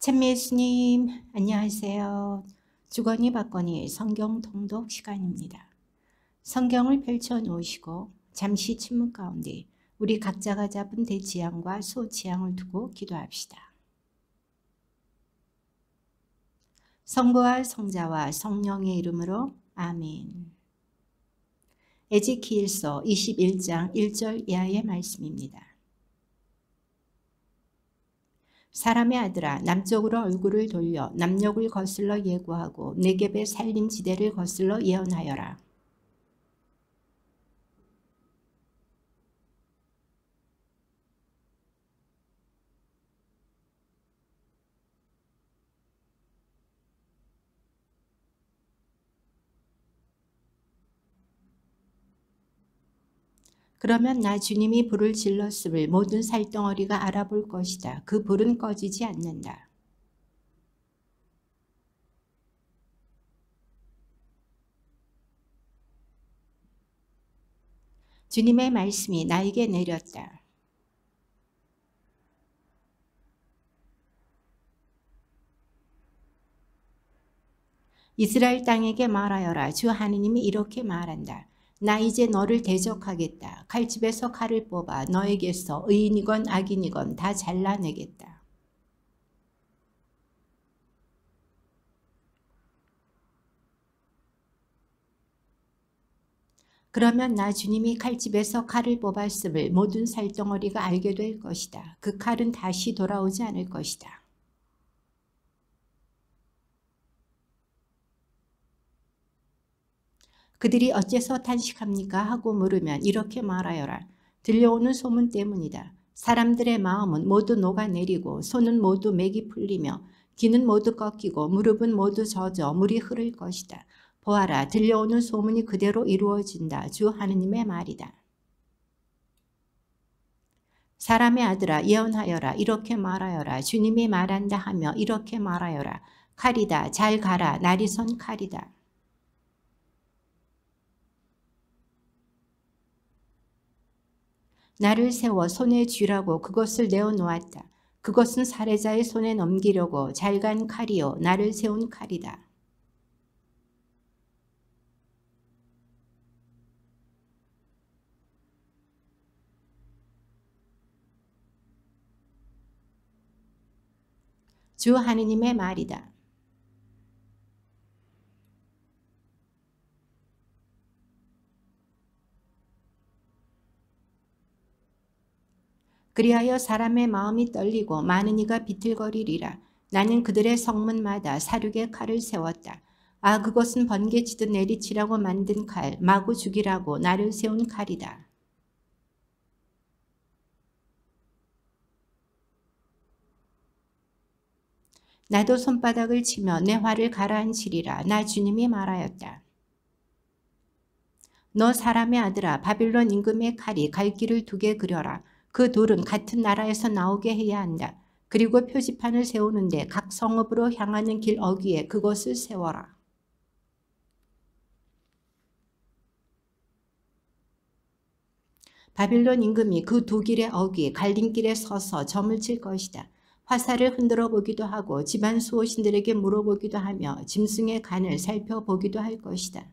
찬미 예수님, 안녕하세요. 주거니 받거니 성경 통독 시간입니다. 성경을 펼쳐 놓으시고 잠시 침묵 가운데 우리 각자가 잡은 대지향과 소지향을 두고 기도합시다. 성부와 성자와 성령의 이름으로 아멘. 에지키일서 21장 1절 이하의 말씀입니다. 사람의 아들아, 남쪽으로 얼굴을 돌려 남녘을 거슬러 예고하고 네겝의 산림지대를 거슬러 예언하여라. 그러면 나 주님이 불을 질렀음을 모든 살덩어리가 알아볼 것이다. 그 불은 꺼지지 않는다. 주님의 말씀이 나에게 내렸다. 이스라엘 땅에게 말하여라. 주 하느님이 이렇게 말한다. 나 이제 너를 대적하겠다. 칼집에서 칼을 뽑아 너에게서 의인이건 악인이건 다 잘라내겠다. 그러면 나 주님이 칼집에서 칼을 뽑았음을 모든 살덩어리가 알게 될 것이다. 그 칼은 다시 돌아오지 않을 것이다. 그들이 어째서 탄식합니까? 하고 물으면 이렇게 말하여라. 들려오는 소문 때문이다. 사람들의 마음은 모두 녹아내리고 손은 모두 맥이 풀리며 귀는 모두 꺾이고 무릎은 모두 젖어 물이 흐를 것이다. 보아라, 들려오는 소문이 그대로 이루어진다. 주 하느님의 말이다. 사람의 아들아, 예언하여라. 이렇게 말하여라. 주님이 말한다 하며 이렇게 말하여라. 칼이다. 잘 가라. 날이 선 칼이다. 나를 세워 손에 쥐라고 그것을 내어놓았다. 그것은 살해자의 손에 넘기려고 잘 간 칼이요. 나를 세운 칼이다. 주 하느님의 말이다. 그리하여 사람의 마음이 떨리고 많은 이가 비틀거리리라. 나는 그들의 성문마다 사륙의 칼을 세웠다. 아, 그것은 번개치듯 내리치라고 만든 칼, 마구 죽이라고 나를 세운 칼이다. 나도 손바닥을 치며 내 화를 가라앉히리라. 나 주님이 말하였다. 너 사람의 아들아, 바빌론 임금의 칼이 갈 길을 2개 그려라. 그 돌은 같은 나라에서 나오게 해야 한다. 그리고 표지판을 세우는데 각 성읍으로 향하는 길 어귀에 그것을 세워라. 바빌론 임금이 그 2길의 어귀 갈림길에 서서 점을 칠 것이다. 화살을 흔들어 보기도 하고 집안 수호신들에게 물어보기도 하며 짐승의 간을 살펴보기도 할 것이다.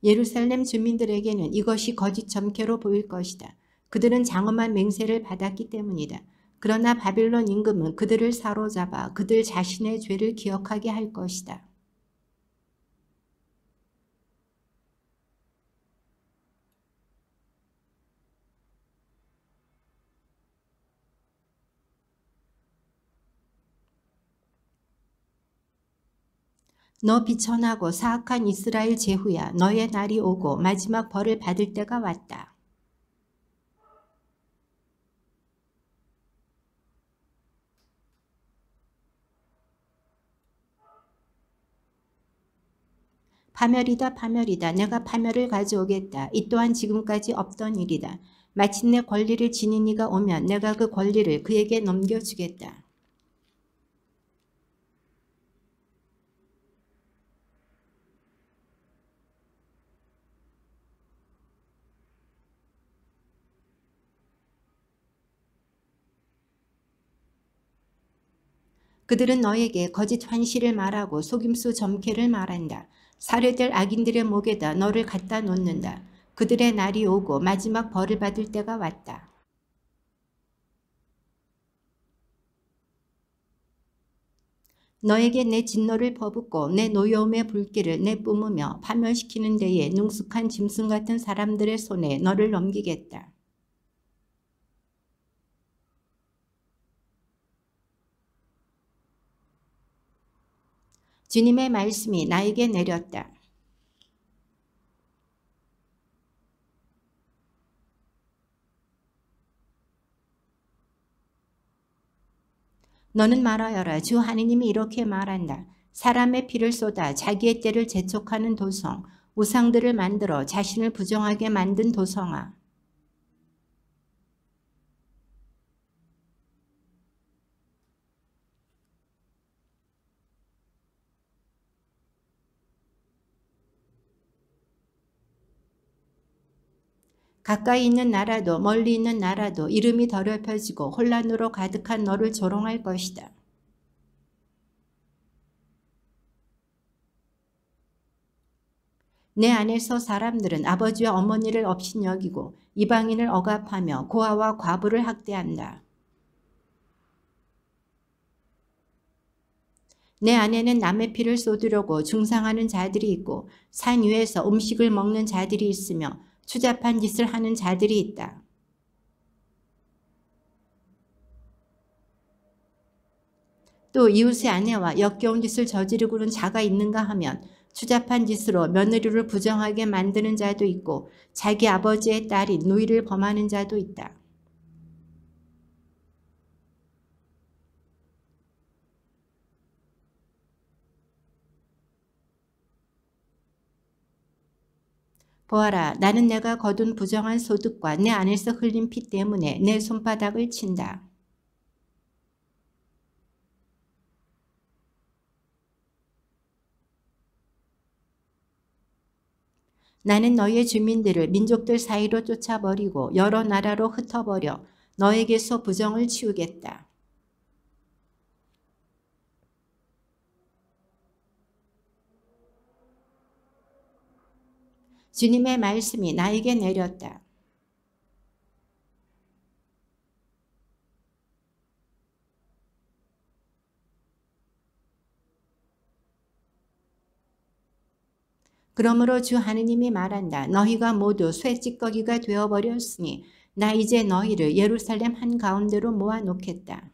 예루살렘 주민들에게는 이것이 거짓 점괘로 보일 것이다. 그들은 장엄한 맹세를 받았기 때문이다. 그러나 바빌론 임금은 그들을 사로잡아 그들 자신의 죄를 기억하게 할 것이다. 너 비천하고 사악한 이스라엘 제후야. 너의 날이 오고 마지막 벌을 받을 때가 왔다. 파멸이다 파멸이다. 내가 파멸을 가져오겠다. 이 또한 지금까지 없던 일이다. 마침내 권리를 지닌 이가 오면 내가 그 권리를 그에게 넘겨주겠다. 그들은 너에게 거짓 환시를 말하고 속임수 점괘를 말한다. 살해될 악인들의 목에다 너를 갖다 놓는다. 그들의 날이 오고 마지막 벌을 받을 때가 왔다. 너에게 내 진노를 퍼붓고 내 노여움의 불길을 내뿜으며 파멸시키는 데에 능숙한 짐승 같은 사람들의 손에 너를 넘기겠다. 주님의 말씀이 나에게 내렸다. 너는 말하여라. 주 하느님이 이렇게 말한다. 사람의 피를 쏟아 자기의 때를 재촉하는 도성, 우상들을 만들어 자신을 부정하게 만든 도성아. 가까이 있는 나라도 멀리 있는 나라도 이름이 더럽혀지고 혼란으로 가득한 너를 조롱할 것이다. 내 안에서 사람들은 아버지와 어머니를 업신여기고 이방인을 억압하며 고아와 과부를 학대한다. 내 안에는 남의 피를 쏟으려고 중상하는 자들이 있고 산 위에서 음식을 먹는 자들이 있으며 추잡한 짓을 하는 자들이 있다. 또 이웃의 아내와 역겨운 짓을 저지르고는 자가 있는가 하면 추잡한 짓으로 며느리를 부정하게 만드는 자도 있고 자기 아버지의 딸이 누이를 범하는 자도 있다. 보아라, 나는 내가 거둔 부정한 소득과 내 안에서 흘린 피 때문에 내 손바닥을 친다. 나는 너희의 주민들을 민족들 사이로 쫓아버리고 여러 나라로 흩어버려 너에게서 부정을 치우겠다. 주님의 말씀이 나에게 내렸다. 그러므로 주 하느님이 말한다. 너희가 모두 쇠찌꺼기가 되어버렸으니 나 이제 너희를 예루살렘 한가운데로 모아놓겠다.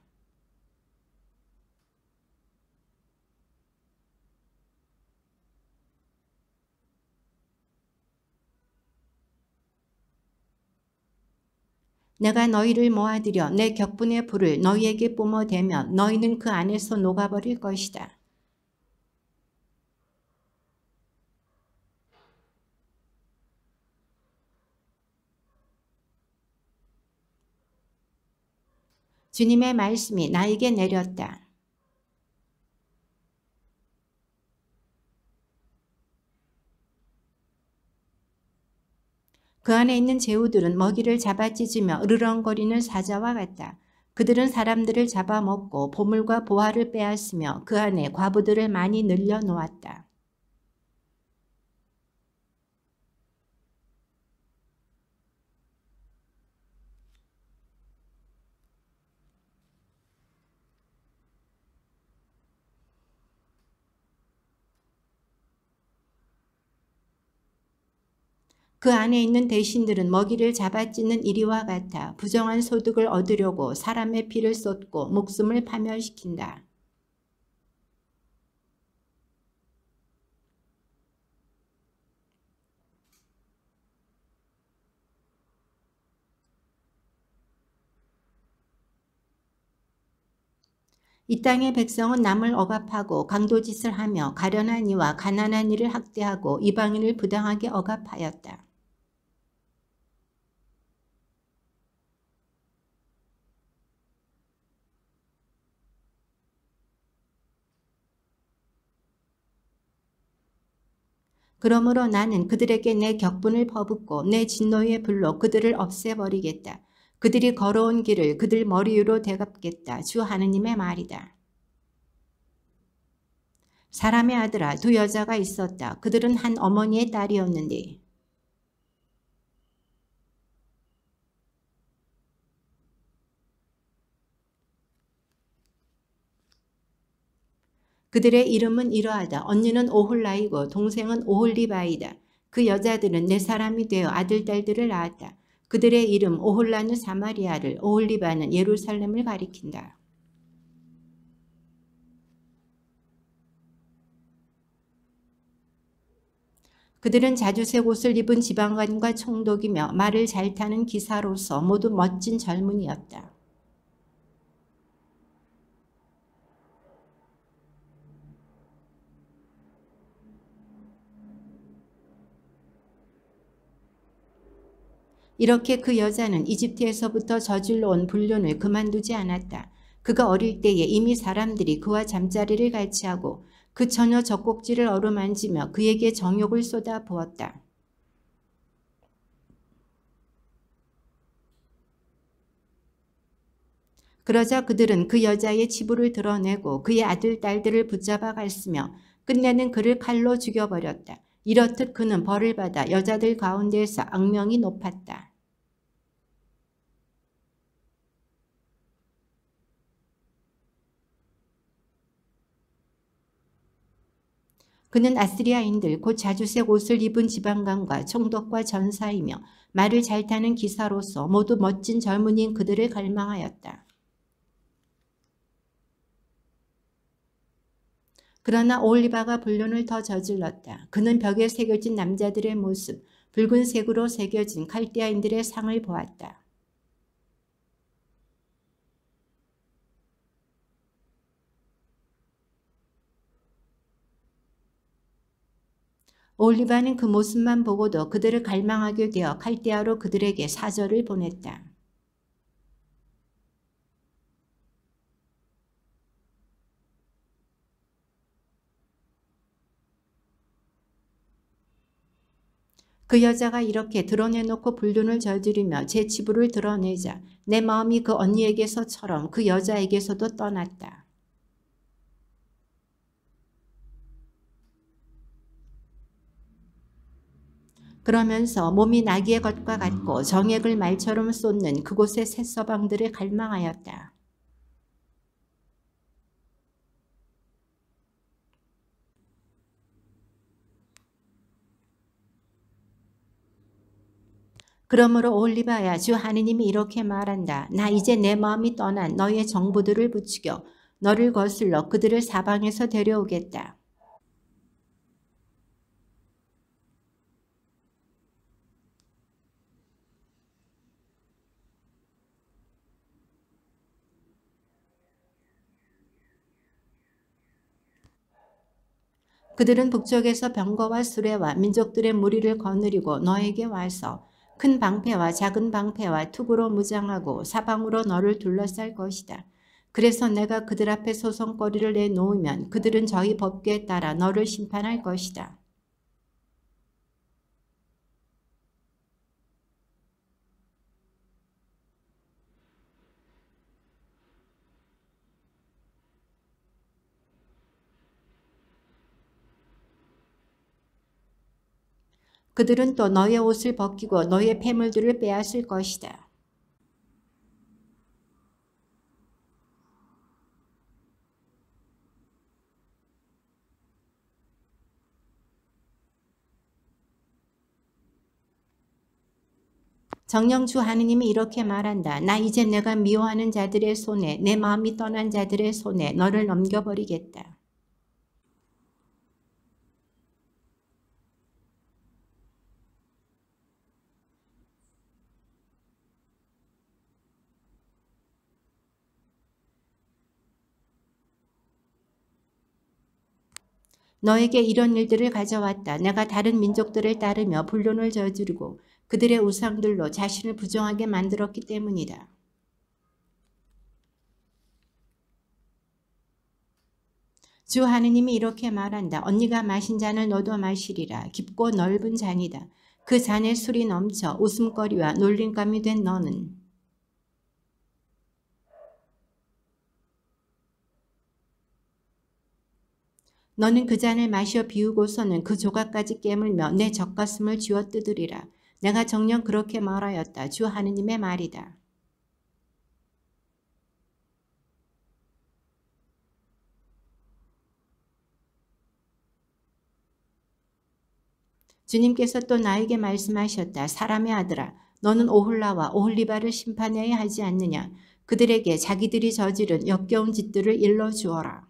내가 너희를 모아들여 내 격분의 불을 너희에게 뿜어대면 너희는 그 안에서 녹아버릴 것이다. 주님의 말씀이 나에게 내렸다. 그 안에 있는 제후들은 먹이를 잡아찢으며 으르렁거리는 사자와 같다. 그들은 사람들을 잡아먹고 보물과 보화를 빼앗으며 그 안에 과부들을 많이 늘려놓았다. 그 안에 있는 대신들은 먹이를 잡아찢는 이리와 같아 부정한 소득을 얻으려고 사람의 피를 쏟고 목숨을 파멸시킨다. 이 땅의 백성은 남을 억압하고 강도짓을 하며 가련한 이와 가난한 이를 학대하고 이방인을 부당하게 억압하였다. 그러므로 나는 그들에게 내 격분을 퍼붓고 내 진노의 불로 그들을 없애버리겠다. 그들이 걸어온 길을 그들 머리 위로 되갚겠다. 주 하느님의 말이다. 사람의 아들아, 두 여자가 있었다. 그들은 한 어머니의 딸이었는데 그들의 이름은 이러하다. 언니는 오홀라이고 동생은 오홀리바이다. 그 여자들은 네 사람이 되어 아들, 딸들을 낳았다. 그들의 이름 오홀라는 사마리아를, 오홀리바는 예루살렘을 가리킨다. 그들은 자주색 옷을 입은 지방관과 총독이며 말을 잘 타는 기사로서 모두 멋진 젊은이였다. 이렇게 그 여자는 이집트에서부터 저질러 온 불륜을 그만두지 않았다. 그가 어릴 때에 이미 사람들이 그와 잠자리를 같이 하고 그 처녀 젖꼭지를 어루만지며 그에게 정욕을 쏟아 부었다. 그러자 그들은 그 여자의 치부를 드러내고 그의 아들, 딸들을 붙잡아 갔으며 끝내는 그를 칼로 죽여버렸다. 이렇듯 그는 벌을 받아 여자들 가운데에서 악명이 높았다. 그는 아스리아인들 곧 자주색 옷을 입은 지방관과 총독과 전사이며 말을 잘 타는 기사로서 모두 멋진 젊은이인 그들을 갈망하였다. 그러나 오홀리바가 불륜을 더 저질렀다. 그는 벽에 새겨진 남자들의 모습, 붉은색으로 새겨진 칼데아인들의 상을 보았다. 오홀리바는 그 모습만 보고도 그들을 갈망하게 되어 칼데아로 그들에게 사절을 보냈다. 그 여자가 이렇게 드러내놓고 불륜을 저지르며 제 치부를 드러내자 내 마음이 그 언니에게서처럼 그 여자에게서도 떠났다. 그러면서 몸이 나귀의 것과 같고 정액을 말처럼 쏟는 그곳의 새서방들을 갈망하였다. 그러므로 오홀리바야, 주 하느님이 이렇게 말한다. 나 이제 내 마음이 떠난 너의 정부들을 부추겨 너를 거슬러 그들을 사방에서 데려오겠다. 그들은 북쪽에서 병거와 수레와 민족들의 무리를 거느리고 너에게 와서 큰 방패와 작은 방패와 투구로 무장하고 사방으로 너를 둘러쌀 것이다. 그래서 내가 그들 앞에 소송거리를 내놓으면 그들은 저희 법궤에 따라 너를 심판할 것이다. 그들은 또 너의 옷을 벗기고 너의 폐물들을 빼앗을 것이다. 정령 주 하느님이 이렇게 말한다. 나 이제 내가 미워하는 자들의 손에 내 마음이 떠난 자들의 손에 너를 넘겨버리겠다. 너에게 이런 일들을 가져왔다. 내가 다른 민족들을 따르며 불륜을 저지르고 그들의 우상들로 자신을 부정하게 만들었기 때문이다. 주 하느님이 이렇게 말한다. 언니가 마신 잔을 너도 마시리라. 깊고 넓은 잔이다. 그 잔에 술이 넘쳐 웃음거리와 놀림감이 된 너는 그 잔을 마셔 비우고서는 그 조각까지 깨물며 내 젖가슴을 쥐어 뜯으리라. 내가 정녕 그렇게 말하였다. 주 하느님의 말이다. 주님께서 또 나에게 말씀하셨다. 사람의 아들아, 너는 오홀라와 오홀리바를 심판해야 하지 않느냐. 그들에게 자기들이 저지른 역겨운 짓들을 일러주어라.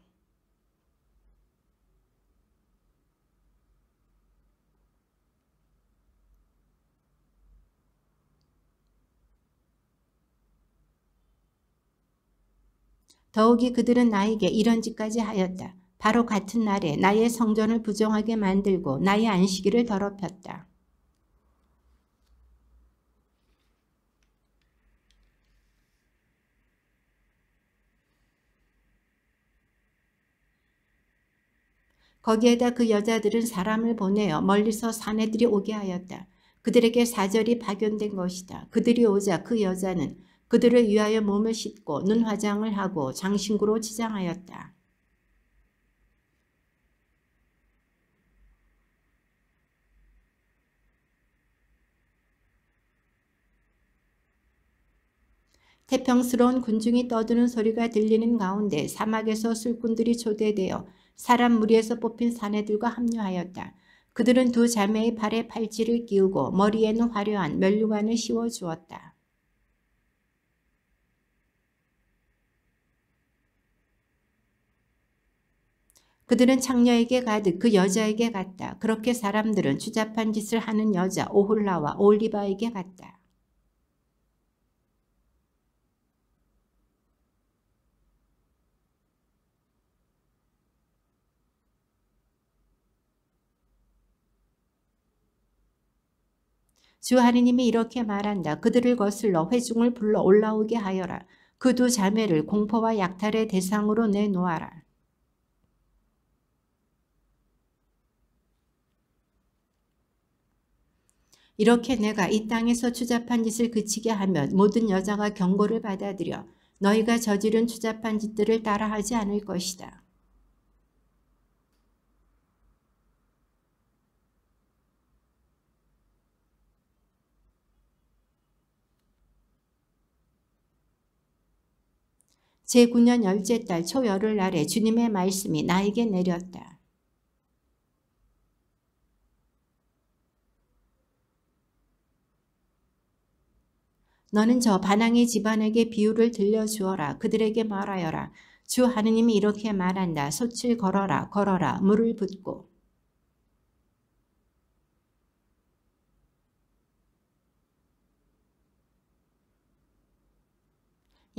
더욱이 그들은 나에게 이런 짓까지 하였다. 바로 같은 날에 나의 성전을 부정하게 만들고 나의 안식일을 더럽혔다. 거기에다 그 여자들은 사람을 보내어 멀리서 사내들이 오게 하였다. 그들에게 사절이 박연된 것이다. 그들이 오자 그 여자는 그들을 위하여 몸을 씻고 눈 화장을 하고 장신구로 치장하였다. 태평스러운 군중이 떠드는 소리가 들리는 가운데 사막에서 술꾼들이 초대되어 사람 무리에서 뽑힌 사내들과 합류하였다. 그들은 두 자매의 발에 팔찌를 끼우고 머리에는 화려한 면류관을 씌워주었다. 그들은 창녀에게 가듯 그 여자에게 갔다. 그렇게 사람들은 추잡한 짓을 하는 여자 오홀라와 오홀리바에게 갔다. 주 하느님이 이렇게 말한다. 그들을 거슬러 회중을 불러 올라오게 하여라. 그 두 자매를 공포와 약탈의 대상으로 내놓아라. 이렇게 내가 이 땅에서 추잡한 짓을 그치게 하면 모든 여자가 경고를 받아들여 너희가 저지른 추잡한 짓들을 따라하지 않을 것이다. 제9년 열째 달 초열흘날에 주님의 말씀이 나에게 내렸다. 너는 저 반항의 집안에게 비유를 들려주어라. 그들에게 말하여라. 주 하느님이 이렇게 말한다. 솥을 걸어라. 걸어라. 물을 붓고.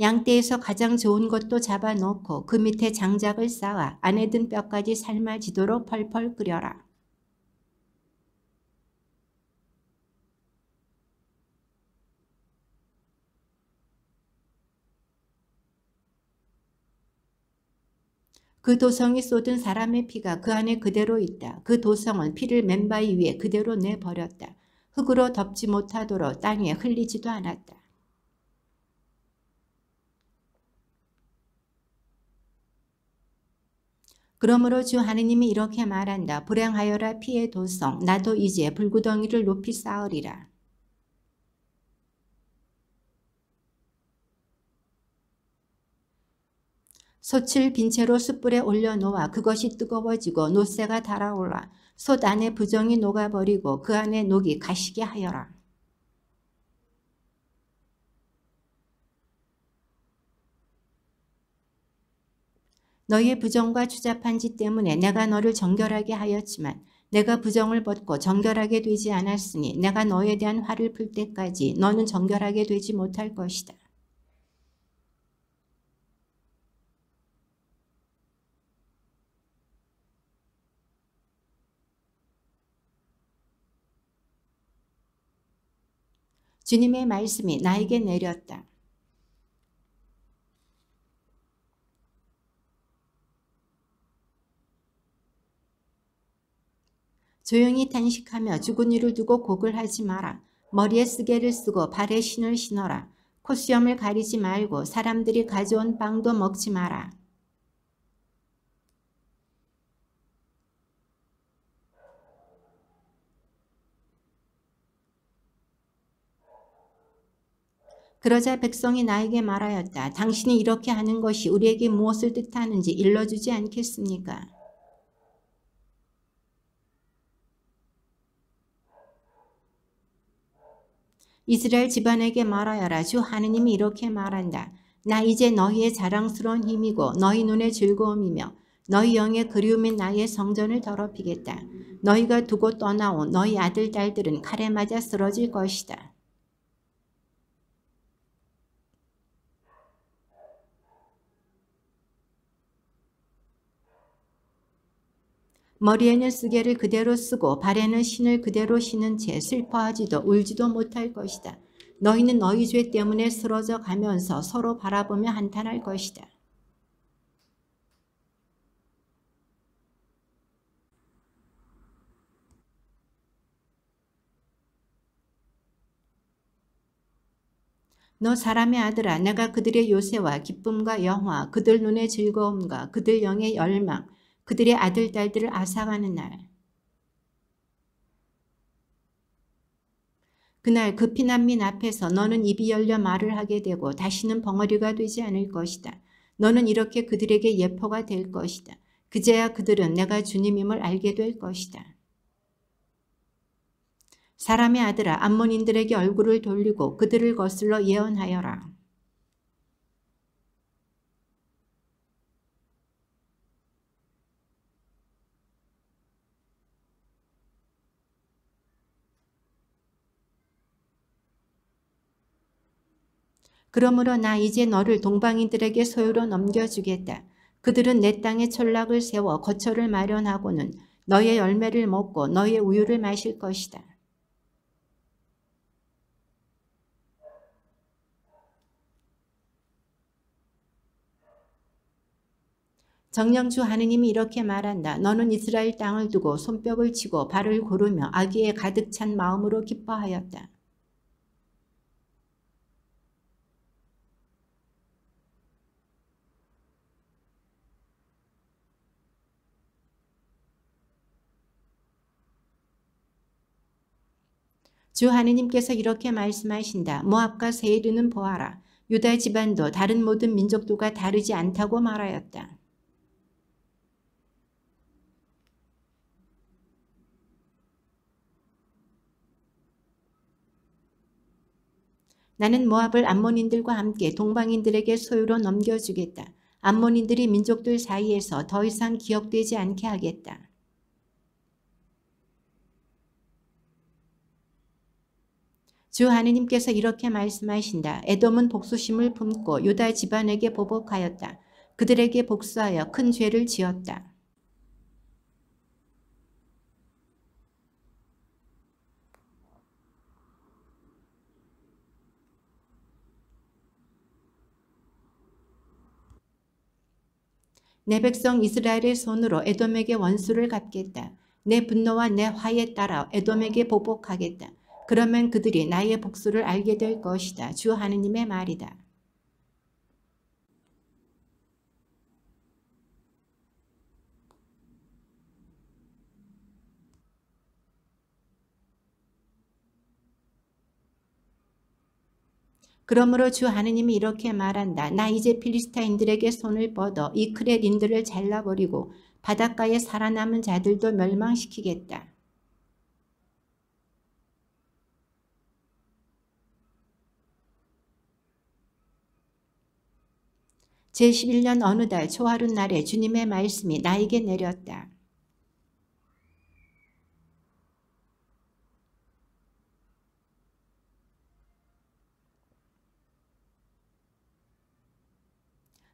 양떼에서 가장 좋은 것도 잡아놓고 그 밑에 장작을 쌓아 안에 든 뼈까지 삶아지도록 펄펄 끓여라. 그 도성이 쏟은 사람의 피가 그 안에 그대로 있다. 그 도성은 피를 맨바위 위에 그대로 내버렸다. 흙으로 덮지 못하도록 땅에 흘리지도 않았다. 그러므로 주 하느님이 이렇게 말한다. 불행하여라 피의 도성. 나도 이제 불구덩이를 높이 쌓으리라. 솥을 빈 채로 숯불에 올려놓아 그것이 뜨거워지고 노새가 달아올라 솥 안에 부정이 녹아버리고 그 안에 녹이 가시게 하여라. 너희의 부정과 추잡한 짓 때문에 내가 너를 정결하게 하였지만 내가 부정을 벗고 정결하게 되지 않았으니 내가 너에 대한 화를 풀 때까지 너는 정결하게 되지 못할 것이다. 주님의 말씀이 나에게 내렸다. 조용히 탄식하며 죽은 이를 두고 곡을 하지 마라. 머리에 쓰개를 쓰고 발에 신을 신어라. 콧수염을 가리지 말고 사람들이 가져온 빵도 먹지 마라. 그러자 백성이 나에게 말하였다. 당신이 이렇게 하는 것이 우리에게 무엇을 뜻하는지 일러주지 않겠습니까? 이스라엘 집안에게 말하여라. 주 하느님이 이렇게 말한다. 나 이제 너희의 자랑스러운 힘이고 너희 눈의 즐거움이며 너희 영의 그리움인 나의 성전을 더럽히겠다. 너희가 두고 떠나온 너희 아들 딸들은 칼에 맞아 쓰러질 것이다. 머리에는 쓰개를 그대로 쓰고 발에는 신을 그대로 신은 채 슬퍼하지도 울지도 못할 것이다. 너희는 너희 죄 때문에 쓰러져 가면서 서로 바라보며 한탄할 것이다. 너 사람의 아들아, 내가 그들의 요새와 기쁨과 영화, 그들 눈의 즐거움과 그들 영의 열망, 그들의 아들 딸들을 앗아가는 날. 그날 그 피난민 앞에서 너는 입이 열려 말을 하게 되고 다시는 벙어리가 되지 않을 것이다. 너는 이렇게 그들에게 예포가 될 것이다. 그제야 그들은 내가 주님임을 알게 될 것이다. 사람의 아들아, 암몬인들에게 얼굴을 돌리고 그들을 거슬러 예언하여라. 그러므로 나 이제 너를 동방인들에게 소유로 넘겨주겠다. 그들은 내 땅에 철락을 세워 거처를 마련하고는 너의 열매를 먹고 너의 우유를 마실 것이다. 정령주 하느님이 이렇게 말한다. 너는 이스라엘 땅을 두고 손뼉을 치고 발을 구르며 악의에 가득 찬 마음으로 기뻐하였다. 주 하느님께서 이렇게 말씀하신다. 모압과 세일은 보아라. 유다 집안도 다른 모든 민족들과 다르지 않다고 말하였다. 나는 모압을 암몬인들과 함께 동방인들에게 소유로 넘겨주겠다. 암몬인들이 민족들 사이에서 더 이상 기억되지 않게 하겠다. 주 하느님께서 이렇게 말씀하신다. 에돔은 복수심을 품고 유다 집안에게 보복하였다. 그들에게 복수하여 큰 죄를 지었다. 내 백성 이스라엘의 손으로 에돔에게 원수를 갚겠다. 내 분노와 내 화에 따라 에돔에게 보복하겠다. 그러면 그들이 나의 복수를 알게 될 것이다. 주 하느님의 말이다. 그러므로 주 하느님이 이렇게 말한다. 나 이제 필리스타인들에게 손을 뻗어 이 크렛인들을 잘라버리고 바닷가에 살아남은 자들도 멸망시키겠다. 제11년 어느 달 초하룻날에 주님의 말씀이 나에게 내렸다.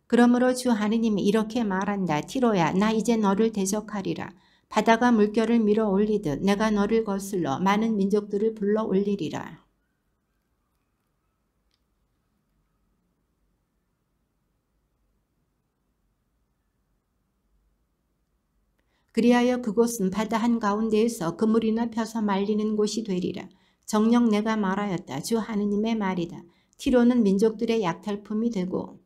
그러므로 주 하느님이 이렇게 말한다. 티로야, 나 이제 너를 대적하리라. 바다가 물결을 밀어 올리듯 내가 너를 거슬러 많은 민족들을 불러 올리리라. 그리하여 그곳은 바다 한가운데에서 그물이나 펴서 말리는 곳이 되리라. 정녕 내가 말하였다. 주 하느님의 말이다. 티로는 민족들의 약탈품이 되고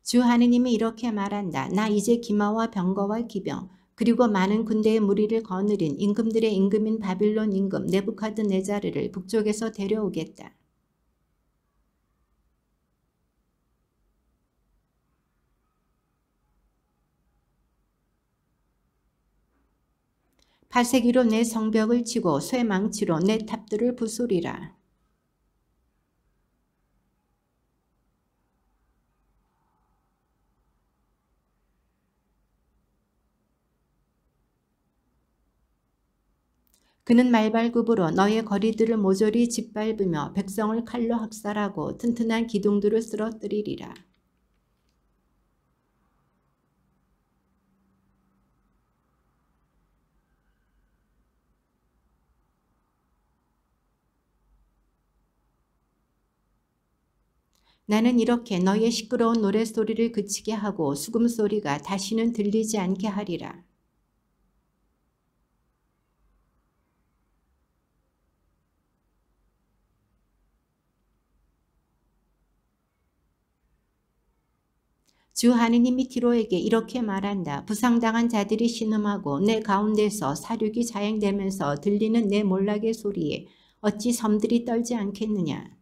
주 하느님이 이렇게 말한다. 나 이제 기마와 병거와 기병 그리고 많은 군대의 무리를 거느린 임금들의 임금인 바빌론 임금 네부카드네자르를 북쪽에서 데려오겠다. 팔색이로 내 성벽을 치고 쇠망치로 내 탑들을 부수리라. 그는 말발굽으로 너의 거리들을 모조리 짓밟으며 백성을 칼로 학살하고 튼튼한 기둥들을 쓰러뜨리리라. 나는 이렇게 너의 시끄러운 노랫소리를 그치게 하고 수금소리가 다시는 들리지 않게 하리라. 주 하느님이 티로에게 이렇게 말한다. 부상당한 자들이 신음하고 내 가운데서 사륙이 자행되면서 들리는 내 몰락의 소리에 어찌 섬들이 떨지 않겠느냐.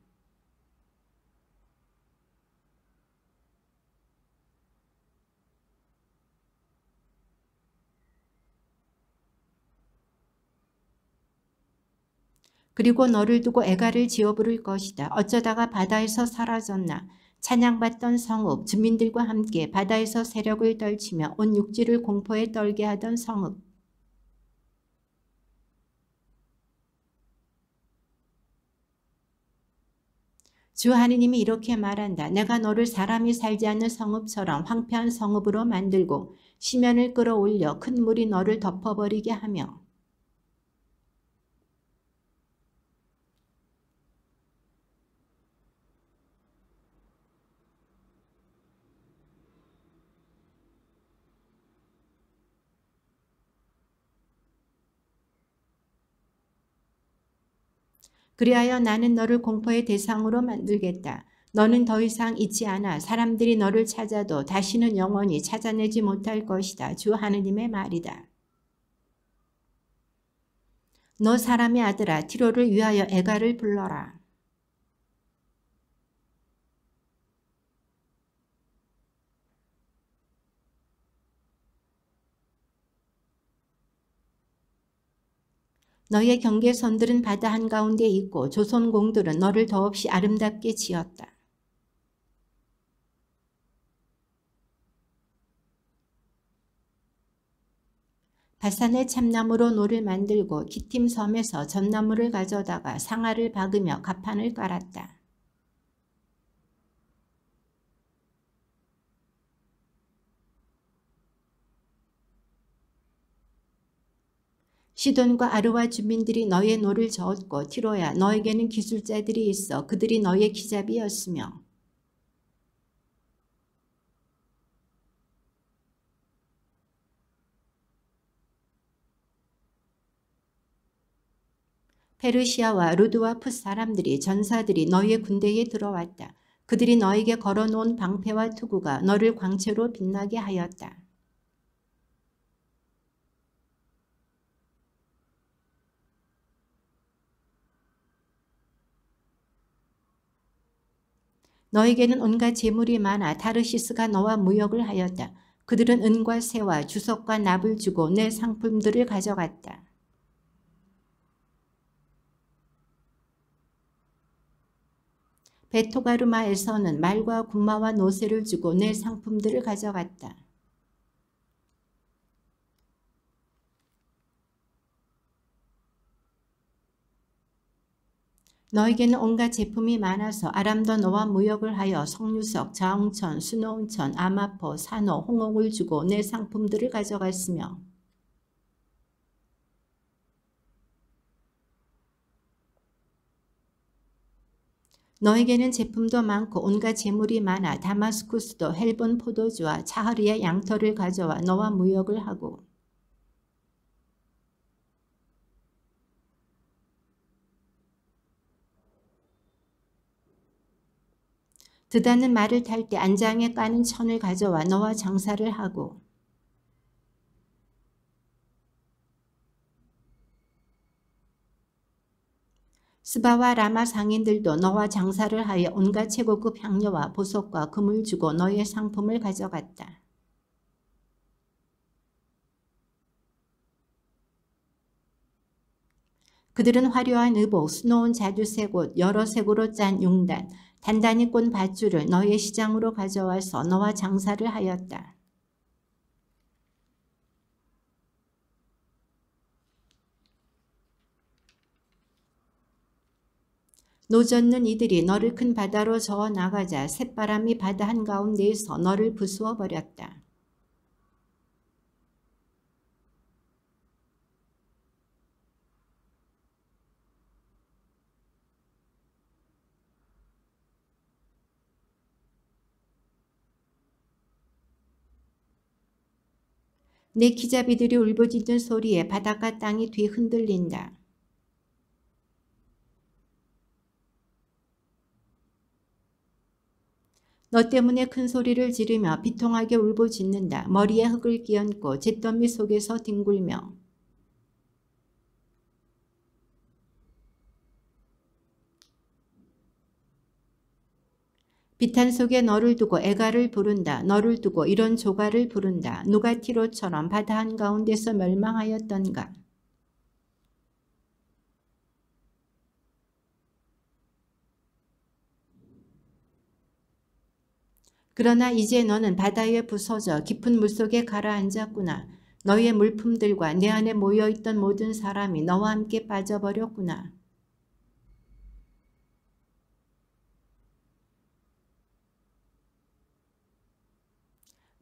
그리고 너를 두고 애가를 지어 부를 것이다. 어쩌다가 바다에서 사라졌나. 찬양받던 성읍, 주민들과 함께 바다에서 세력을 떨치며 온 육지를 공포에 떨게 하던 성읍. 주 하느님이 이렇게 말한다. 내가 너를 사람이 살지 않는 성읍처럼 황폐한 성읍으로 만들고 시면을 끌어올려 큰 물이 너를 덮어버리게 하며 그리하여 나는 너를 공포의 대상으로 만들겠다. 너는 더 이상 있지 않아. 사람들이 너를 찾아도 다시는 영원히 찾아내지 못할 것이다. 주 하느님의 말이다. 너 사람의 아들아, 티로를 위하여 애가를 불러라. 너의 경계선들은 바다 한가운데 있고 조선공들은 너를 더없이 아름답게 지었다. 바산의 참나무로 노를 만들고 기팀 섬에서 전나무를 가져다가 상아를 박으며 가판을 깔았다. 시돈과 아르와 주민들이 너의 노를 저었고 티로야 너에게는 기술자들이 있어 그들이 너의 기잡이였으며 페르시아와 루드와 풋 사람들이 전사들이 너의 군대에 들어왔다. 그들이 너에게 걸어놓은 방패와 투구가 너를 광채로 빛나게 하였다. 너에게는 온갖 재물이 많아 다르시스가 너와 무역을 하였다. 그들은 은과 새와 주석과 납을 주고 내 상품들을 가져갔다. 베토가르마에서는 말과 군마와 노새를 주고 내 상품들을 가져갔다. 너에게는 온갖 제품이 많아서 아람도 너와 무역을 하여 성류석, 자홍천, 수노운천, 아마포, 산호, 홍옥을 주고 내 상품들을 가져갔으며 너에게는 제품도 많고 온갖 재물이 많아 다마스쿠스도 헬본 포도주와 차흐리의 양털을 가져와 너와 무역을 하고 드다는 말을 탈 때 안장에 까는 천을 가져와 너와 장사를 하고 스바와 라마 상인들도 너와 장사를 하여 온갖 최고급 향료와 보석과 금을 주고 너의 상품을 가져갔다. 그들은 화려한 의복, 수놓은 자주색 옷, 여러 색으로 짠 융단, 단단히 꼰 밧줄을 너의 시장으로 가져와서 너와 장사를 하였다. 노젓는 이들이 너를 큰 바다로 저어 나가자 샛바람이 바다 한가운데에서 너를 부수어 버렸다. 내 기잡이들이 울부짖는 소리에 바닷가 땅이 뒤흔들린다. 너 때문에 큰 소리를 지르며 비통하게 울부짖는다. 머리에 흙을 끼얹고 잿더미 속에서 뒹굴며 비탄 속에 너를 두고 애가를 부른다. 너를 두고 이런 조가를 부른다. 누가 티로처럼 바다 한가운데서 멸망하였던가. 그러나 이제 너는 바다에 부서져 깊은 물속에 가라앉았구나. 너의 물품들과 내 안에 모여있던 모든 사람이 너와 함께 빠져버렸구나.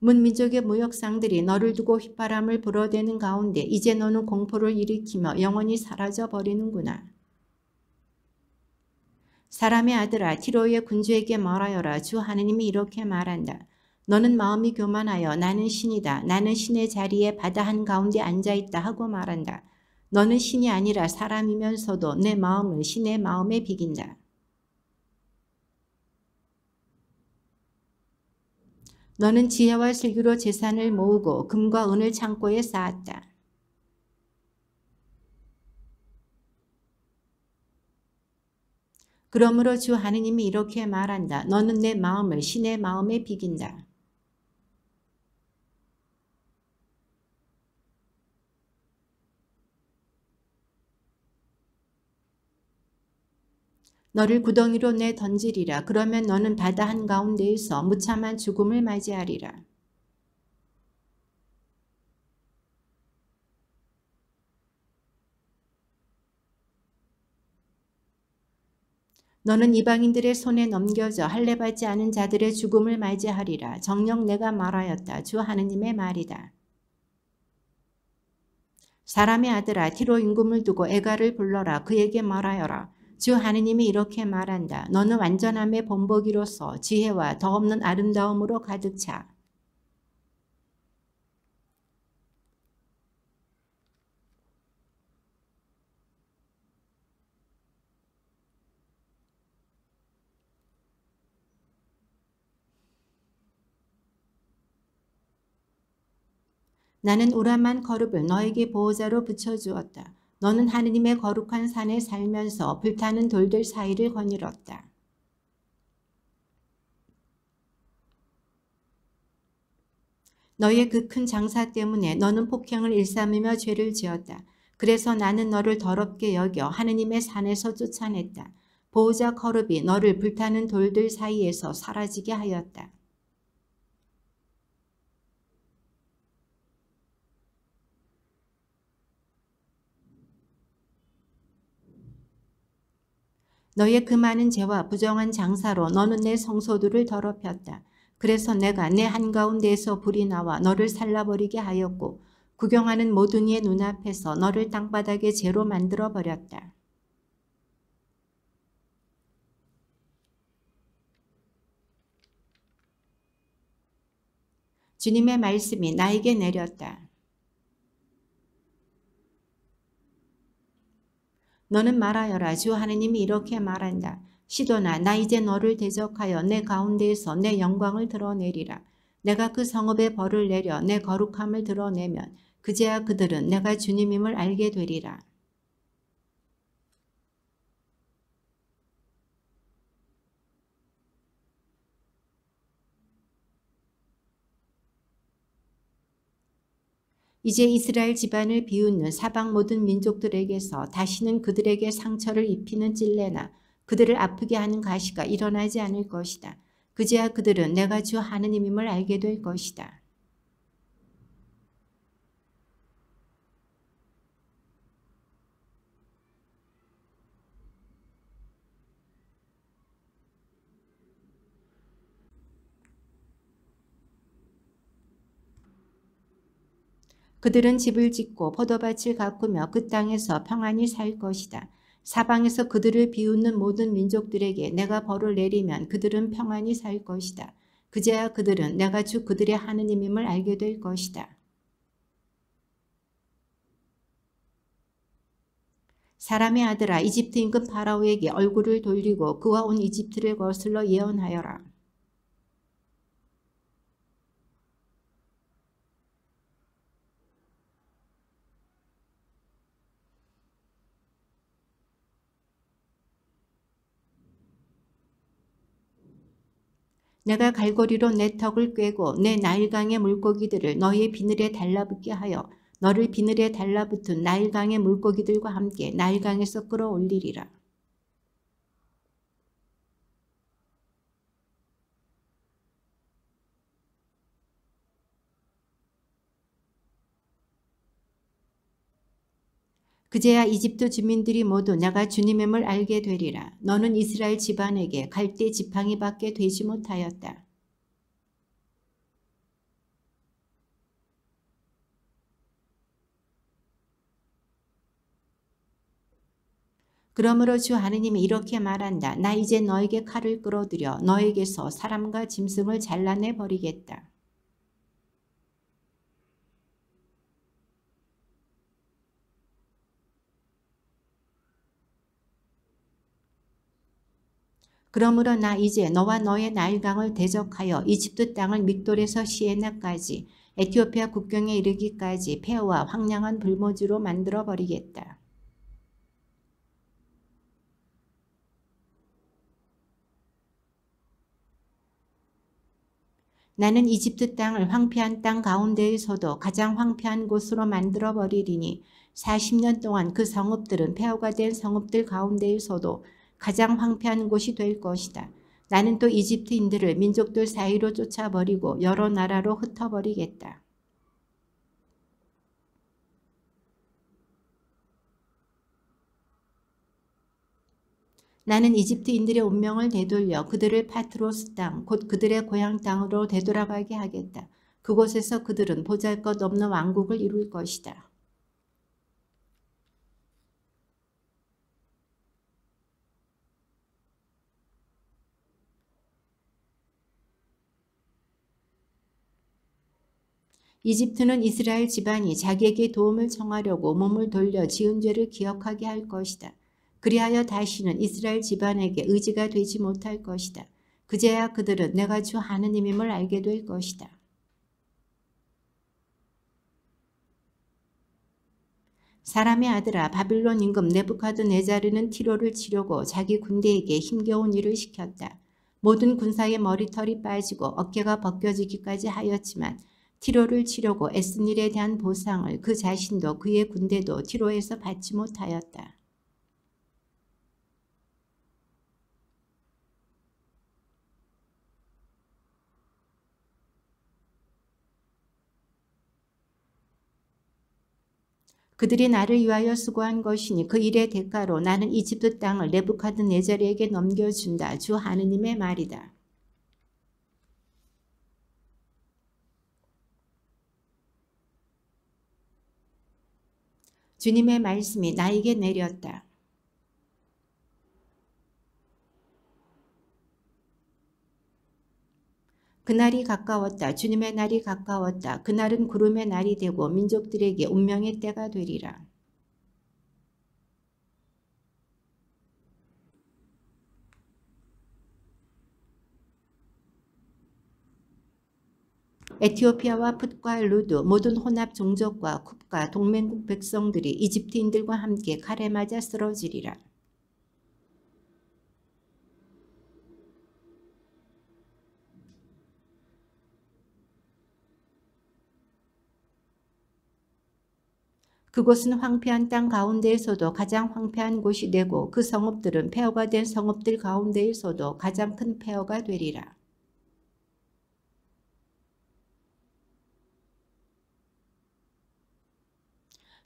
문민족의 무역상들이 너를 두고 휘바람을 불어대는 가운데 이제 너는 공포를 일으키며 영원히 사라져버리는구나. 사람의 아들아, 티로의 군주에게 말하여라. 주 하느님이 이렇게 말한다. 너는 마음이 교만하여 나는 신이다. 나는 신의 자리에 바다 한가운데 앉아있다 하고 말한다. 너는 신이 아니라 사람이면서도 내 마음을 신의 마음에 비긴다. 너는 지혜와 슬기로 재산을 모으고 금과 은을 창고에 쌓았다. 그러므로 주 하느님이 이렇게 말한다. 너는 내 마음을 신의 마음에 비긴다. 너를 구덩이로 내 던지리라. 그러면 너는 바다 한가운데에서 무참한 죽음을 맞이하리라. 너는 이방인들의 손에 넘겨져 할례받지 않은 자들의 죽음을 맞이하리라. 정녕 내가 말하였다. 주 하느님의 말이다. 사람의 아들아, 티로 임금을 두고 애가를 불러라. 그에게 말하여라. 주 하느님이 이렇게 말한다. 너는 완전함의 본보기로서 지혜와 더없는 아름다움으로 가득 차. 나는 우람한 거룩을 너에게 보호자로 붙여주었다. 너는 하느님의 거룩한 산에 살면서 불타는 돌들 사이를 거닐었다. 너의 그 큰 장사 때문에 너는 폭행을 일삼으며 죄를 지었다. 그래서 나는 너를 더럽게 여겨 하느님의 산에서 쫓아냈다. 보호자 거룩이 너를 불타는 돌들 사이에서 사라지게 하였다. 너의 그 많은 죄와 부정한 장사로 너는 내 성소들을 더럽혔다. 그래서 내가 내 한가운데에서 불이 나와 너를 살라버리게 하였고 구경하는 모든 이의 눈앞에서 너를 땅바닥에 죄로 만들어버렸다. 주님의 말씀이 나에게 내렸다. 너는 말하여라. 주 하느님이 이렇게 말한다. 시도나 나 이제 너를 대적하여 내 가운데에서 내 영광을 드러내리라. 내가 그 성읍에 벌을 내려 내 거룩함을 드러내면 그제야 그들은 내가 주님임을 알게 되리라. 이제 이스라엘 집안을 비웃는 사방 모든 민족들에게서 다시는 그들에게 상처를 입히는 찔레나 그들을 아프게 하는 가시가 일어나지 않을 것이다. 그제야 그들은 내가 주 하느님임을 알게 될 것이다. 그들은 집을 짓고 포도밭을 가꾸며 그 땅에서 평안히 살 것이다. 사방에서 그들을 비웃는 모든 민족들에게 내가 벌을 내리면 그들은 평안히 살 것이다. 그제야 그들은 내가 주 그들의 하느님임을 알게 될 것이다. 사람의 아들아, 이집트 임금 파라오에게 얼굴을 돌리고 그와 온 이집트를 거슬러 예언하여라. 내가 갈고리로 내 턱을 꿰고 내 나일강의 물고기들을 너희의 비늘에 달라붙게 하여 너를 비늘에 달라붙은 나일강의 물고기들과 함께 나일강에서 끌어올리리라. 그제야 이집트 주민들이 모두 내가 주님임을 알게 되리라. 너는 이스라엘 집안에게 갈대 지팡이밖에 되지 못하였다. 그러므로 주 하느님이 이렇게 말한다. 나 이제 너에게 칼을 끌어들여 너에게서 사람과 짐승을 잘라내 버리겠다. 그러므로 나 이제 너와 너의 나일강을 대적하여 이집트 땅을 믹돌에서 시에나까지 에티오피아 국경에 이르기까지 폐허와 황량한 불모지로 만들어 버리겠다. 나는 이집트 땅을 황폐한 땅 가운데에서도 가장 황폐한 곳으로 만들어 버리리니 40년 동안 그 성읍들은 폐허가 된 성읍들 가운데에서도 가장 황폐한 곳이 될 것이다. 나는 또 이집트인들을 민족들 사이로 쫓아버리고 여러 나라로 흩어버리겠다. 나는 이집트인들의 운명을 되돌려 그들을 파트로스 땅, 곧 그들의 고향 땅으로 되돌아가게 하겠다. 그곳에서 그들은 보잘것없는 왕국을 이룰 것이다. 이집트는 이스라엘 집안이 자기에게 도움을 청하려고 몸을 돌려 지은 죄를 기억하게 할 것이다. 그리하여 다시는 이스라엘 집안에게 의지가 되지 못할 것이다. 그제야 그들은 내가 주 하느님임을 알게 될 것이다. 사람의 아들아, 바빌론 임금 네부카드네자르는 티로를 치려고 자기 군대에게 힘겨운 일을 시켰다. 모든 군사의 머리털이 빠지고 어깨가 벗겨지기까지 하였지만 티로를 치려고 애쓴 일에 대한 보상을 그 자신도 그의 군대도 티로에서 받지 못하였다. 그들이 나를 위하여 수고한 것이니 그 일의 대가로 나는 이집트 땅을 네부카드네자르에게 넘겨준다. 주 하느님의 말이다. 주님의 말씀이 나에게 내렸다. 그날이 가까웠다. 주님의 날이 가까웠다. 그날은 구름의 날이 되고 민족들에게 운명의 때가 되리라. 에티오피아와 풋과 루드 모든 혼합 종족과 쿱과 동맹국 백성들이 이집트인들과 함께 칼에 맞아 쓰러지리라. 그곳은 황폐한 땅 가운데에서도 가장 황폐한 곳이 되고 그 성읍들은 폐허가 된 성읍들 가운데에서도 가장 큰 폐허가 되리라.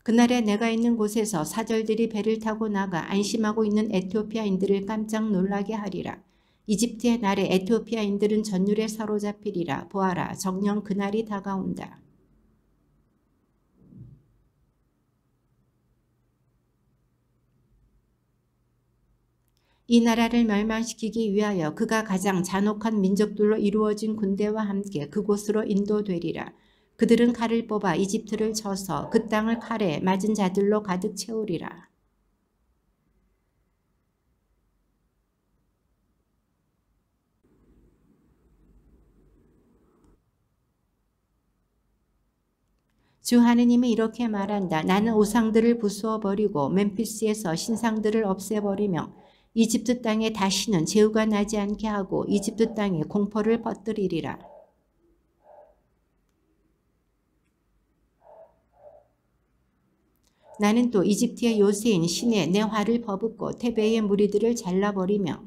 그날에 내가 있는 곳에서 사절들이 배를 타고 나가 안심하고 있는 에티오피아인들을 깜짝 놀라게 하리라. 이집트의 날에 에티오피아인들은 전율에 사로잡히리라. 보아라, 정녕 그날이 다가온다. 이 나라를 멸망시키기 위하여 그가 가장 잔혹한 민족들로 이루어진 군대와 함께 그곳으로 인도되리라. 그들은 칼을 뽑아 이집트를 쳐서 그 땅을 칼에 맞은 자들로 가득 채우리라. 주 하느님이 이렇게 말한다. 나는 우상들을 부수어버리고 멤피스에서 신상들을 없애버리며 이집트 땅에 다시는 재우가 나지 않게 하고 이집트 땅에 공포를 퍼뜨리리라. 나는 또 이집트의 요새인 신에 내 활을 퍼붓고 테베의 무리들을 잘라버리며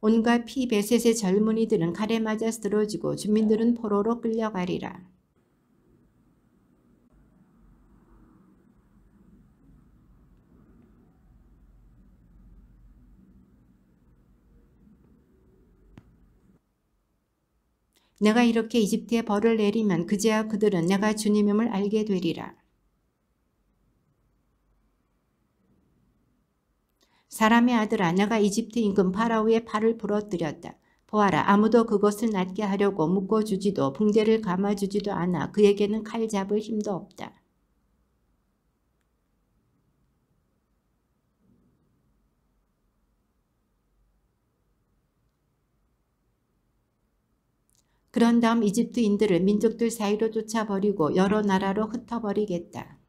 온갖 피베셋의 젊은이들은 칼에 맞아 쓰러지고 주민들은 포로로 끌려가리라. 내가 이렇게 이집트에 벌을 내리면 그제야 그들은 내가 주님임을 알게 되리라. 사람의 아들아, 내가 이집트 임금 파라오의 팔을 부러뜨렸다. 보아라, 아무도 그것을 낫게 하려고 묶어주지도 붕대를 감아주지도 않아. 그에게는 칼 잡을 힘도 없다. 그런 다음 이집트인들을 민족들 사이로 쫓아버리고 여러 나라로 흩어버리겠다.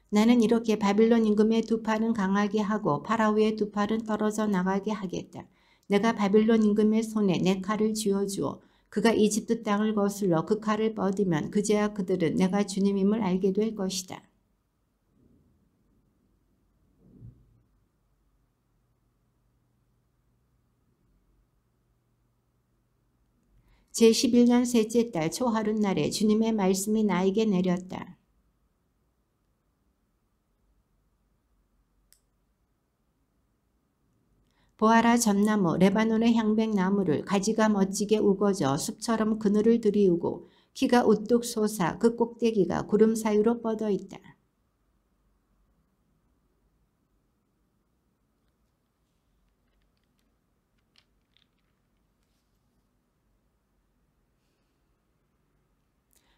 나는 이렇게 바빌론 임금의 두 팔은 강하게 하고 파라오의 두 팔은 떨어져 나가게 하겠다. 내가 바빌론 임금의 손에 내 칼을 쥐어주어 그가 이집트 땅을 거슬러 그 칼을 뻗으면 그제야 그들은 내가 주님임을 알게 될 것이다. 제11년 셋째 달 초하룻날에 주님의 말씀이 나에게 내렸다. 보아라, 전나무 레바논의 향백나무를 가지가 멋지게 우거져 숲처럼 그늘을 들이우고 키가 우뚝 솟아 그 꼭대기가 구름 사이로 뻗어 있다.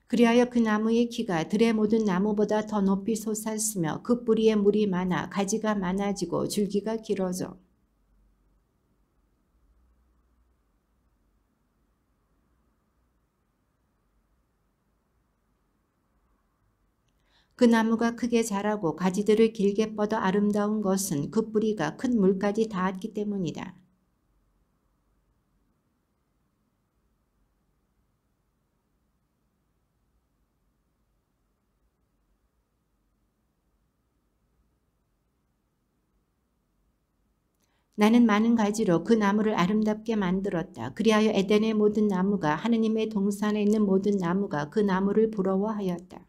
그리하여 그 나무의 키가 들의 모든 나무보다 더 높이 솟았으며 그 뿌리에 물이 많아 가지가 많아지고 줄기가 길어져 그 나무가 크게 자라고 가지들을 길게 뻗어 아름다운 것은 그 뿌리가 큰 물까지 닿았기 때문이다. 나는 많은 가지로 그 나무를 아름답게 만들었다. 그리하여 에덴의 모든 나무가 하느님의 동산에 있는 모든 나무가 그 나무를 부러워하였다.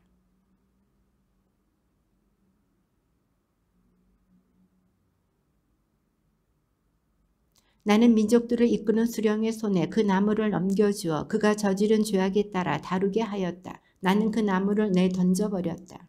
나는 민족들을 이끄는 수령의 손에 그 나무를 넘겨주어 그가 저지른 죄악에 따라 다루게 하였다. 나는 그 나무를 내던져버렸다.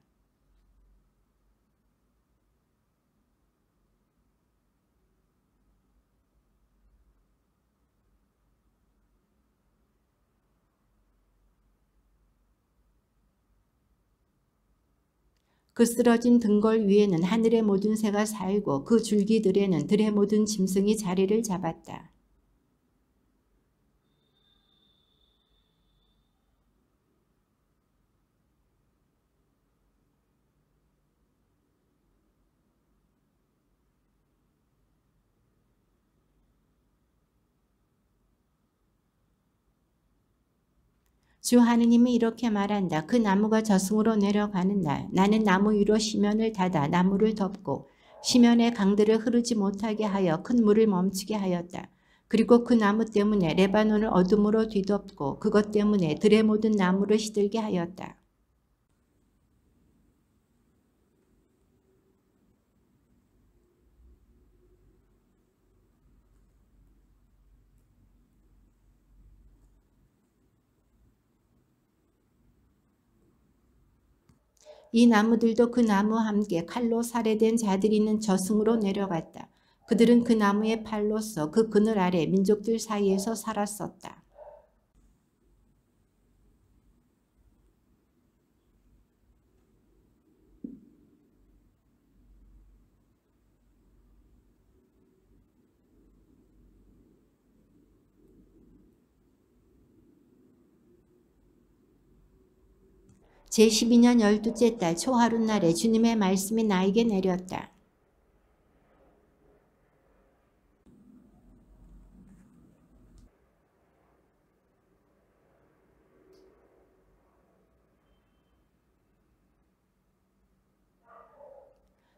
그 쓰러진 등골 위에는 하늘의 모든 새가 살고 그 줄기들에는 들의 모든 짐승이 자리를 잡았다. 주 하느님이 이렇게 말한다. 그 나무가 저승으로 내려가는 날 나는 나무 위로 시면을 닫아 나무를 덮고 시면의 강들을 흐르지 못하게 하여 큰 물을 멈추게 하였다. 그리고 그 나무 때문에 레바논을 어둠으로 뒤덮고 그것 때문에 들의 모든 나무를 시들게 하였다. 이 나무들도 그 나무와 함께 칼로 살해된 자들이 있는 저승으로 내려갔다. 그들은 그 나무의 팔로서 그 그늘 아래 민족들 사이에서 살았었다. 제12년 12째 달 초하룻날에 주님의 말씀이 나에게 내렸다.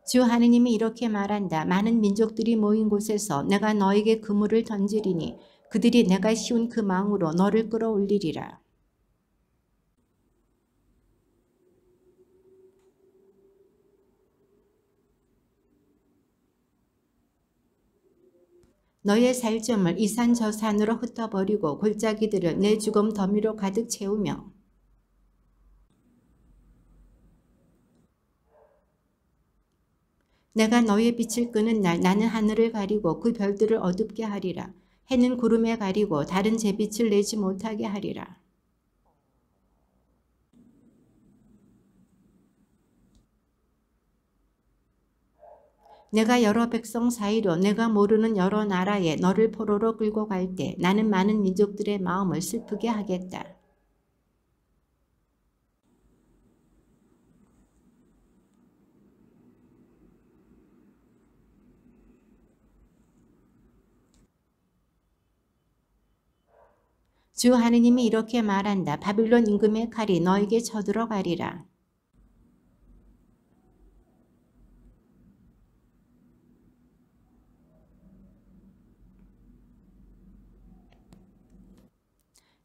주 하느님이 이렇게 말한다. 많은 민족들이 모인 곳에서 내가 너에게 그물을 던지리니 그들이 내가 씌운 그 망으로 너를 끌어올리리라. 너의 살점을 이 산 저 산으로 흩어버리고 골짜기들을 내 죽음 더미로 가득 채우며 내가 너의 빛을 끄는 날 나는 하늘을 가리고 그 별들을 어둡게 하리라. 해는 구름에 가리고 다른 재빛을 내지 못하게 하리라. 내가 여러 백성 사이로 내가 모르는 여러 나라에 너를 포로로 끌고 갈 때 나는 많은 민족들의 마음을 슬프게 하겠다. 주 하느님이 이렇게 말한다. 바빌론 임금의 칼이 너에게 쳐들어가리라.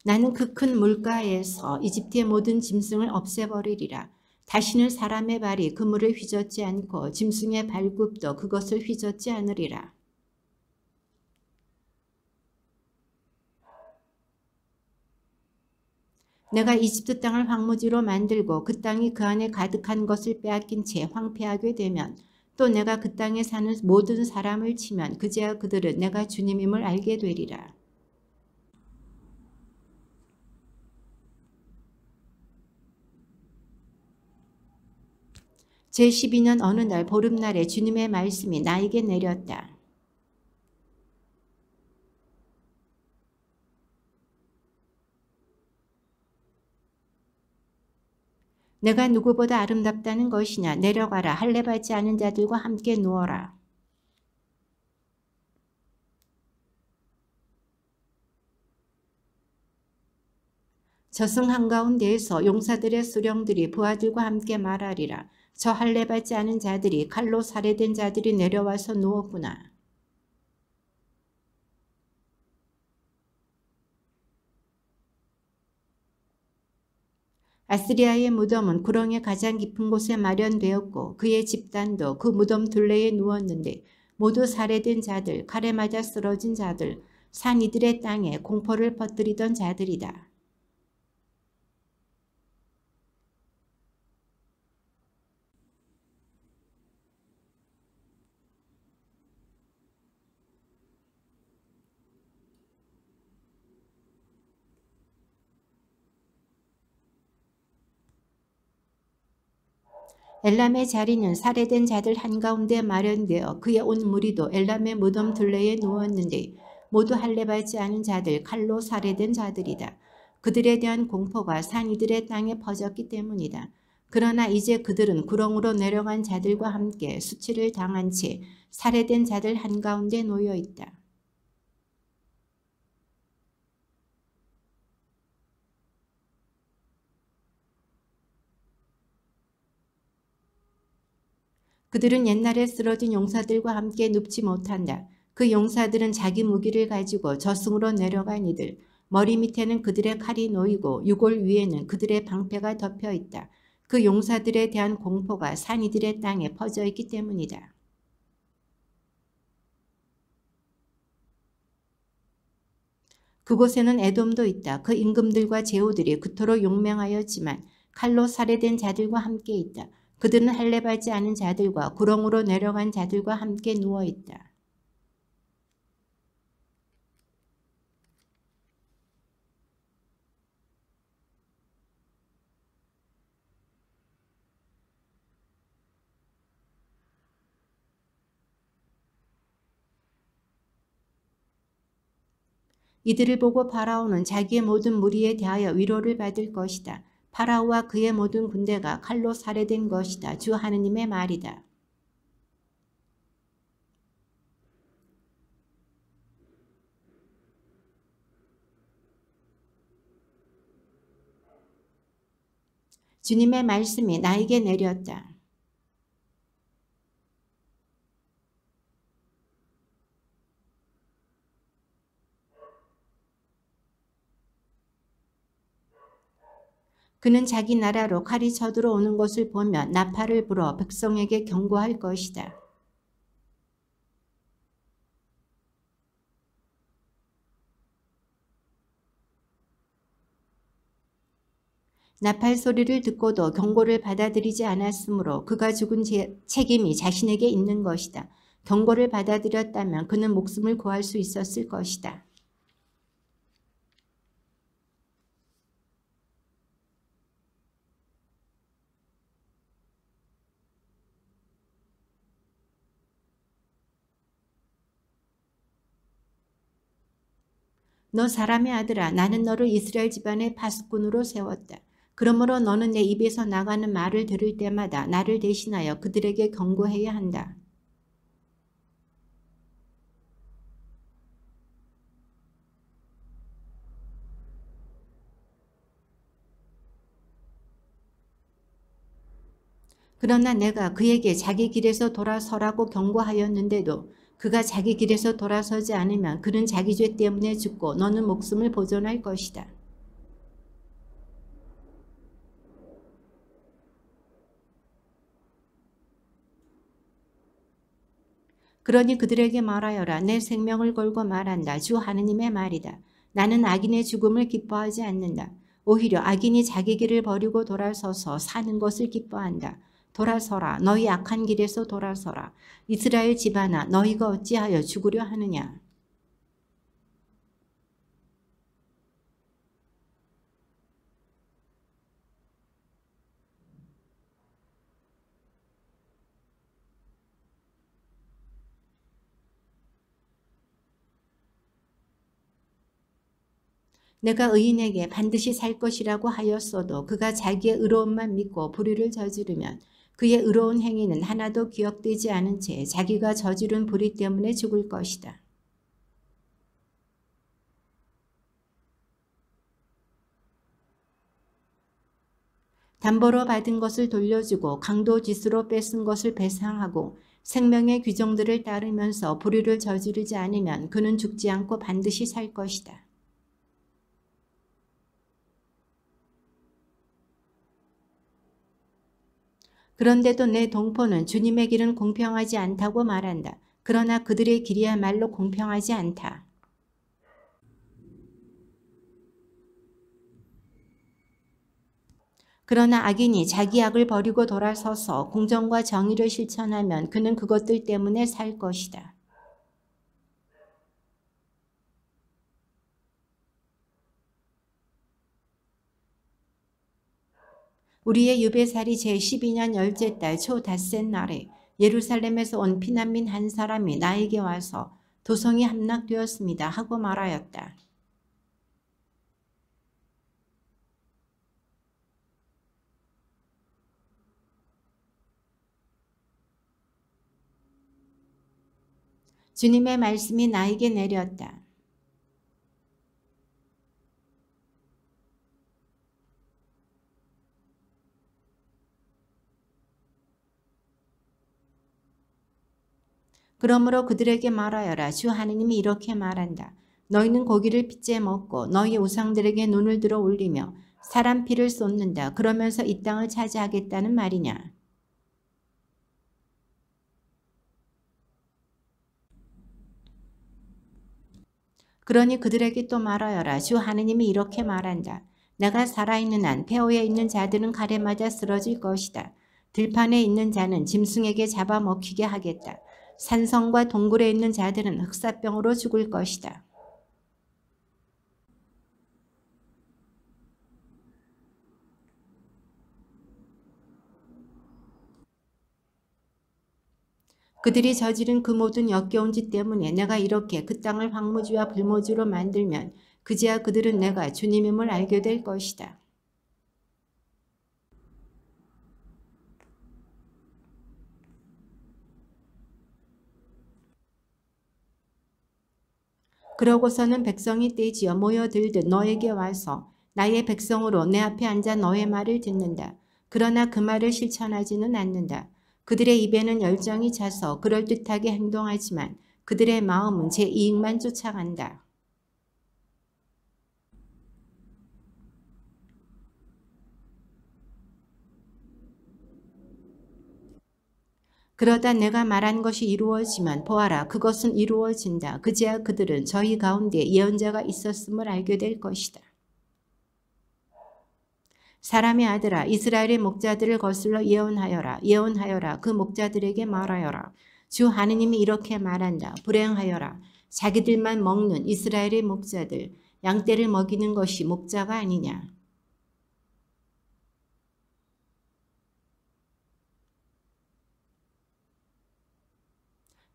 나는 그 큰 물가에서 이집트의 모든 짐승을 없애버리리라. 다시는 사람의 발이 그물을 휘젓지 않고 짐승의 발굽도 그것을 휘젓지 않으리라. 내가 이집트 땅을 황무지로 만들고 그 땅이 그 안에 가득한 것을 빼앗긴 채 황폐하게 되면 또 내가 그 땅에 사는 모든 사람을 치면 그제야 그들은 내가 주님임을 알게 되리라. 제12년 어느 날 보름날에 주님의 말씀이 나에게 내렸다. 내가 누구보다 아름답다는 것이냐. 내려가라. 할례받지 않은 자들과 함께 누워라. 저승 한가운데에서 용사들의 수령들이 부하들과 함께 말하리라. 저 할례받지 않은 자들이 칼로 살해된 자들이 내려와서 누웠구나. 아스리아의 무덤은 구렁의 가장 깊은 곳에 마련되었고 그의 집단도 그 무덤 둘레에 누웠는데 모두 살해된 자들, 칼에 맞아 쓰러진 자들, 산 이들의 땅에 공포를 퍼뜨리던 자들이다. 엘람의 자리는 살해된 자들 한가운데 마련되어 그의 온 무리도 엘람의 무덤 둘레에 누웠는데 모두 할례받지 않은 자들, 칼로 살해된 자들이다. 그들에 대한 공포가 산 이들의 땅에 퍼졌기 때문이다. 그러나 이제 그들은 구렁으로 내려간 자들과 함께 수치를 당한 채 살해된 자들 한가운데 놓여 있다. 그들은 옛날에 쓰러진 용사들과 함께 눕지 못한다. 그 용사들은 자기 무기를 가지고 저승으로 내려간 이들, 머리 밑에는 그들의 칼이 놓이고 유골 위에는 그들의 방패가 덮여 있다. 그 용사들에 대한 공포가 산 이들의 땅에 퍼져 있기 때문이다. 그곳에는 에돔도 있다. 그 임금들과 제후들이 그토록 용맹하였지만 칼로 살해된 자들과 함께 있다. 그들은 할례받지 않은 자들과 구렁으로 내려간 자들과 함께 누워있다. 이들을 보고 파라오는 자기의 모든 무리에 대하여 위로를 받을 것이다. 파라오와 그의 모든 군대가 칼로 살해된 것이다. 주 하느님의 말이다. 주님의 말씀이 나에게 내렸다. 그는 자기 나라로 칼이 쳐들어오는 것을 보며 나팔을 불어 백성에게 경고할 것이다. 나팔 소리를 듣고도 경고를 받아들이지 않았으므로 그가 죽은 책임이 자신에게 있는 것이다. 경고를 받아들였다면 그는 목숨을 구할 수 있었을 것이다. 너 사람의 아들아, 나는 너를 이스라엘 집안의 파수꾼으로 세웠다. 그러므로 너는 내 입에서 나가는 말을 들을 때마다 나를 대신하여 그들에게 경고해야 한다. 그러나 내가 그에게 자기 길에서 돌아서라고 경고하였는데도 그가 자기 길에서 돌아서지 않으면 그는 자기 죄 때문에 죽고 너는 목숨을 보존할 것이다. 그러니 그들에게 말하여라. 내 생명을 걸고 말한다. 주 하느님의 말이다. 나는 악인의 죽음을 기뻐하지 않는다. 오히려 악인이 자기 길을 버리고 돌아서서 사는 것을 기뻐한다. 돌아서라. 너희 악한 길에서 돌아서라. 이스라엘 집안아, 너희가 어찌하여 죽으려 하느냐. 내가 의인에게 반드시 살 것이라고 하였어도 그가 자기의 의로움만 믿고 불의를 저지르면 그의 의로운 행위는 하나도 기억되지 않은 채 자기가 저지른 불의 때문에 죽을 것이다. 담보로 받은 것을 돌려주고 강도짓으로 뺏은 것을 배상하고 생명의 규정들을 따르면서 불의를 저지르지 않으면 그는 죽지 않고 반드시 살 것이다. 그런데도 내 동포는 주님의 길은 공평하지 않다고 말한다. 그러나 그들의 길이야말로 공평하지 않다. 그러나 악인이 자기 악을 버리고 돌아서서 공정과 정의를 실천하면 그는 그것들 때문에 살 것이다. 우리의 유배살이 제12년 열째 달 초 닷새 날에 예루살렘에서 온 피난민 한 사람이 나에게 와서 도성이 함락되었습니다 하고 말하였다. 주님의 말씀이 나에게 내렸다. 그러므로 그들에게 말하여라. 주 하느님이 이렇게 말한다. 너희는 고기를 빚제 먹고 너희 우상들에게 눈을 들어 올리며 사람 피를 쏟는다. 그러면서 이 땅을 차지하겠다는 말이냐. 그러니 그들에게 또 말하여라. 주 하느님이 이렇게 말한다. 내가 살아있는 한 폐허에 있는 자들은 칼에 맞아 쓰러질 것이다. 들판에 있는 자는 짐승에게 잡아먹히게 하겠다. 산성과 동굴에 있는 자들은 흑사병으로 죽을 것이다. 그들이 저지른 그 모든 역겨운 짓 때문에 내가 이렇게 그 땅을 황무지와 불모지로 만들면 그제야 그들은 내가 주님임을 알게 될 것이다. 그러고서는 백성이 떼지어 모여들듯 너에게 와서 나의 백성으로 내 앞에 앉아 너의 말을 듣는다. 그러나 그 말을 실천하지는 않는다. 그들의 입에는 열정이 차서 그럴듯하게 행동하지만 그들의 마음은 제 이익만 쫓아간다. 그러다 내가 말한 것이 이루어지면 보아라, 그것은 이루어진다. 그제야 그들은 저희 가운데 예언자가 있었음을 알게 될 것이다. 사람의 아들아, 이스라엘의 목자들을 거슬러 예언하여라. 예언하여라. 그 목자들에게 말하여라. 주 하느님이 이렇게 말한다. 불행하여라. 자기들만 먹는 이스라엘의 목자들. 양떼를 먹이는 것이 목자가 아니냐.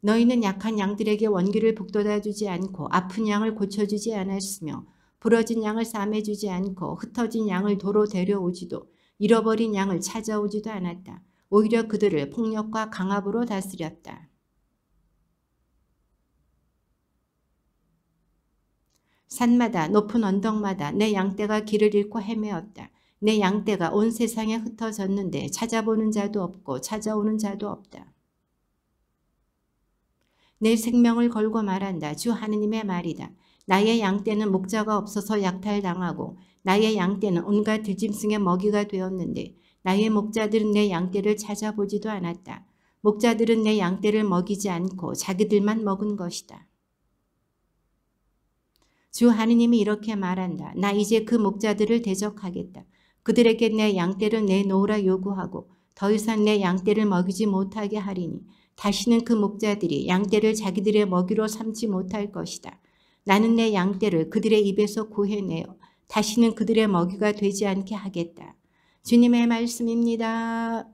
너희는 약한 양들에게 원기를 북돋아주지 않고 아픈 양을 고쳐주지 않았으며 부러진 양을 싸매주지 않고 흩어진 양을 도로 데려오지도 잃어버린 양을 찾아오지도 않았다. 오히려 그들을 폭력과 강압으로 다스렸다. 산마다 높은 언덕마다 내 양떼가 길을 잃고 헤매었다. 내 양떼가 온 세상에 흩어졌는데 찾아보는 자도 없고 찾아오는 자도 없다. 내 생명을 걸고 말한다. 주 하느님의 말이다. 나의 양떼는 목자가 없어서 약탈당하고 나의 양떼는 온갖 들짐승의 먹이가 되었는데 나의 목자들은 내 양떼를 찾아보지도 않았다. 목자들은 내 양떼를 먹이지 않고 자기들만 먹은 것이다. 주 하느님이 이렇게 말한다. 나 이제 그 목자들을 대적하겠다. 그들에게 내 양떼를 내놓으라 요구하고 더 이상 내 양떼를 먹이지 못하게 하리니 다시는 그 목자들이 양떼를 자기들의 먹이로 삼지 못할 것이다. 나는 내 양떼를 그들의 입에서 구해내어 다시는 그들의 먹이가 되지 않게 하겠다. 주님의 말씀입니다.